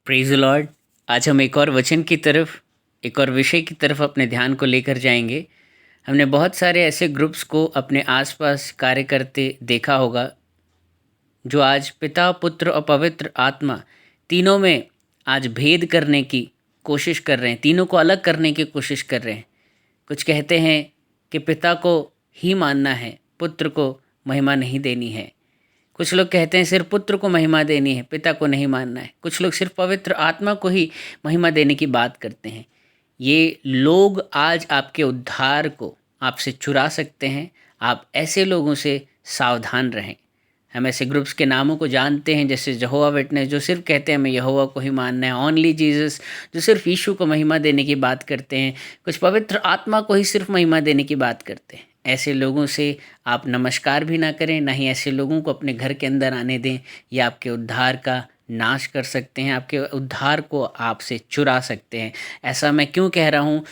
Praise the Lord. आज हम एक और वचन की तरफ, एक और विषय की तरफ अपने ध्यान को लेकर जाएंगे। हमने बहुत सारे ऐसे ग्रुप्स को अपने आसपास कार्य करते देखा होगा जो आज पिता, पुत्र और पवित्र आत्मा तीनों में आज भेद करने की कोशिश कर रहे हैं, तीनों को अलग करने की कोशिश कर रहे हैं। कुछ कहते हैं कि पिता को ही मानना है, पुत्र को महिमा नहीं देनी है। कुछ लोग कहते हैं सिर्फ पुत्र को महिमा देनी है, पिता को नहीं मानना है। कुछ लोग सिर्फ पवित्र आत्मा को ही महिमा देने की बात करते हैं। ये लोग आज आपके उद्धार को आपसे चुरा सकते हैं। आप ऐसे लोगों से सावधान रहें। हम ऐसे ग्रुप्स के नामों को जानते हैं, जैसे यहोवा विटनेस, जो सिर्फ कहते हैं हमें यहोवा को ही मानना है। ओनली जीसस, जो सिर्फ यीशु को महिमा देने की बात करते हैं। कुछ पवित्र आत्मा को ही सिर्फ महिमा देने की बात करते हैं। ऐसे लोगों से आप नमस्कार भी ना करें, ना ही ऐसे लोगों को अपने घर के अंदर आने दें। ये आपके उद्धार का नाश कर सकते हैं, आपके उद्धार को आपसे चुरा सकते हैं। ऐसा मैं क्यों कह रहा हूँ?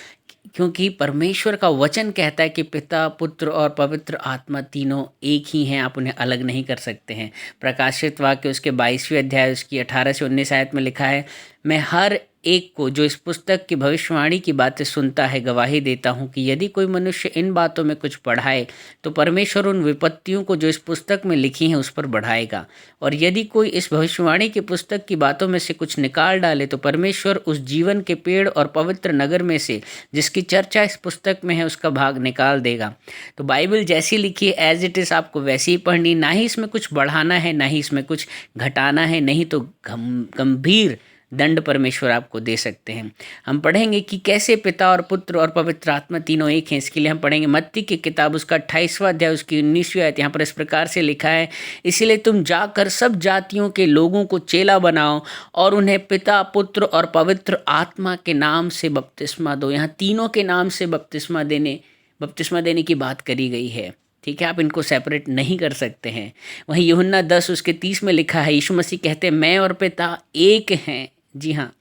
क्योंकि परमेश्वर का वचन कहता है कि पिता, पुत्र और पवित्र आत्मा तीनों एक ही हैं, आप उन्हें अलग नहीं कर सकते हैं। प्रकाशित वाक्य उसके 22वें अध्याय उसकी 18 से 19 आयत में लिखा है, मैं हर एक को जो इस पुस्तक की भविष्यवाणी की बातें सुनता है गवाही देता हूँ कि यदि कोई मनुष्य इन बातों में कुछ बढ़ाए तो परमेश्वर उन विपत्तियों को जो इस पुस्तक में लिखी हैं उस पर बढ़ाएगा, और यदि कोई इस भविष्यवाणी की पुस्तक की बातों में से कुछ निकाल डाले तो परमेश्वर उस जीवन के पेड़ और पवित्र नगर में से जिसकी चर्चा इस पुस्तक में है उसका भाग निकाल देगा। तो बाइबल जैसी लिखी है एज इट इज़ आपको वैसी ही पढ़नी, ना ही इसमें कुछ बढ़ाना है, ना ही इसमें कुछ घटाना है, नहीं तो गंभीर दंड परमेश्वर आपको दे सकते हैं। हम पढ़ेंगे कि कैसे पिता और पुत्र और पवित्र आत्मा तीनों एक हैं। इसके लिए हम पढ़ेंगे मत्ती की किताब उसका 28वां अध्याय उसकी 19वीं आयत। यहाँ पर इस प्रकार से लिखा है, इसीलिए तुम जाकर सब जातियों के लोगों को चेला बनाओ और उन्हें पिता, पुत्र और पवित्र आत्मा के नाम से बपतिस्मा दो। यहाँ तीनों के नाम से बपतिस्मा देने की बात करी गई है। ठीक है, आप इनको सेपरेट नहीं कर सकते हैं। वहीं यूहन्ना 10 उसके 30 में लिखा है, यीशु मसीह कहते हैं मैं और पिता एक हैं। जी हाँ,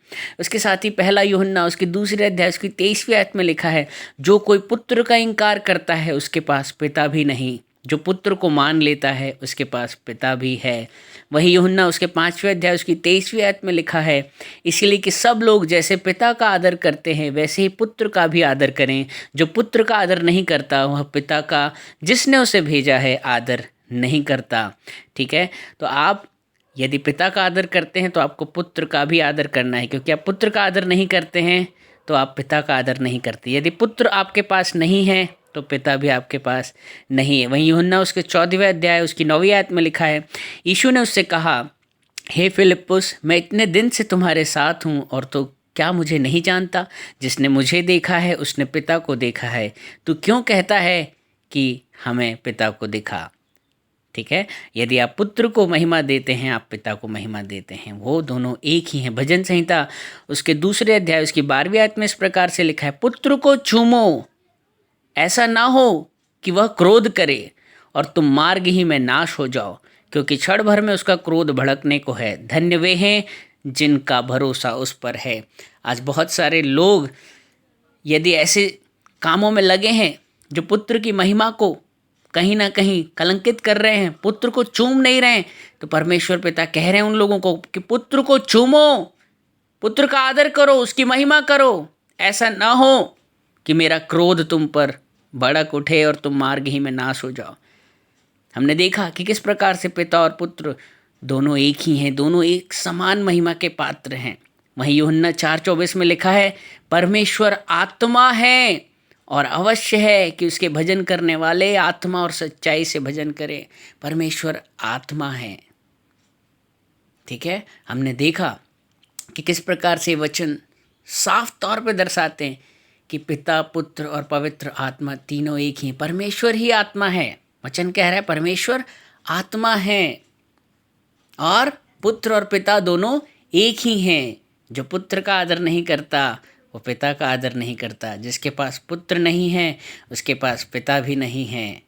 उसके साथ ही पहला यूहन्ना उसके 2 अध्याय उसकी 23वीं आयत में लिखा है, जो कोई पुत्र का इनकार करता है उसके पास पिता भी नहीं, जो पुत्र को मान लेता है उसके पास पिता भी है। वही यूहन्ना उसके 5वें अध्याय उसकी 23वीं आयत में लिखा है, इसीलिए कि सब लोग जैसे पिता का आदर करते हैं वैसे ही पुत्र का भी आदर करें। जो पुत्र का आदर नहीं करता वह पिता का जिसने उसे भेजा है आदर नहीं करता। ठीक है, तो आप यदि पिता का आदर करते हैं तो आपको पुत्र का भी आदर करना है, क्योंकि आप पुत्र का आदर नहीं करते हैं तो आप पिता का आदर नहीं करते। यदि पुत्र आपके पास नहीं है तो पिता भी आपके पास नहीं है। वहीं यूहन्ना उसके 14वें अध्याय उसकी 9वीं आयत में लिखा है, यीशु ने उससे कहा, हे फिलिप्पुस, मैं इतने दिन से तुम्हारे साथ हूँ और तो क्या मुझे नहीं जानता? जिसने मुझे देखा है उसने पिता को देखा है। तू क्यों कहता है कि हमें पिता को दिखा? ठीक है, यदि आप पुत्र को महिमा देते हैं आप पिता को महिमा देते हैं, वो दोनों एक ही हैं। भजन संहिता उसके 2 अध्याय उसकी 12वीं आयत में इस प्रकार से लिखा है, पुत्र को चूमो, ऐसा ना हो कि वह क्रोध करे और तुम मार्ग ही में नाश हो जाओ, क्योंकि क्षण भर में उसका क्रोध भड़कने को है। धन्य वे हैं जिनका भरोसा उस पर है। आज बहुत सारे लोग यदि ऐसे कामों में लगे हैं जो पुत्र की महिमा को कहीं ना कहीं कलंकित कर रहे हैं, पुत्र को चूम नहीं रहे हैं, तो परमेश्वर पिता कह रहे हैं उन लोगों को कि पुत्र को चूमो, पुत्र का आदर करो, उसकी महिमा करो। ऐसा ना हो कि मेरा क्रोध तुम पर भड़क उठे और तुम मार्ग ही में नाश हो जाओ। हमने देखा कि किस प्रकार से पिता और पुत्र दोनों एक ही हैं, दोनों एक समान महिमा के पात्र हैं। वहीं यूहन्ना 4:24 में लिखा है, परमेश्वर आत्मा है और अवश्य है कि उसके भजन करने वाले आत्मा और सच्चाई से भजन करें। परमेश्वर आत्मा है। ठीक है, हमने देखा कि किस प्रकार से वचन साफ तौर पे दर्शाते हैं कि पिता, पुत्र और पवित्र आत्मा तीनों एक ही। परमेश्वर ही आत्मा है। वचन कह रहा है परमेश्वर आत्मा है और पुत्र और पिता दोनों एक ही हैं। जो पुत्र का आदर नहीं करता वो पिता का आदर नहीं करता। जिसके पास पुत्र नहीं है उसके पास पिता भी नहीं है।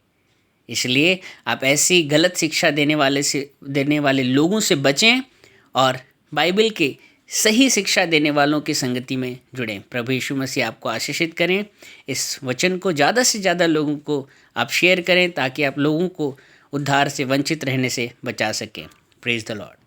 इसलिए आप ऐसी गलत शिक्षा देने वाले लोगों से बचें और बाइबल के सही शिक्षा देने वालों की संगति में जुड़ें। प्रभु यीशु मसीह आपको आशीषित करें। इस वचन को ज़्यादा से ज़्यादा लोगों को आप शेयर करें ताकि आप लोगों को उद्धार से वंचित रहने से बचा सकें। Praise the Lord.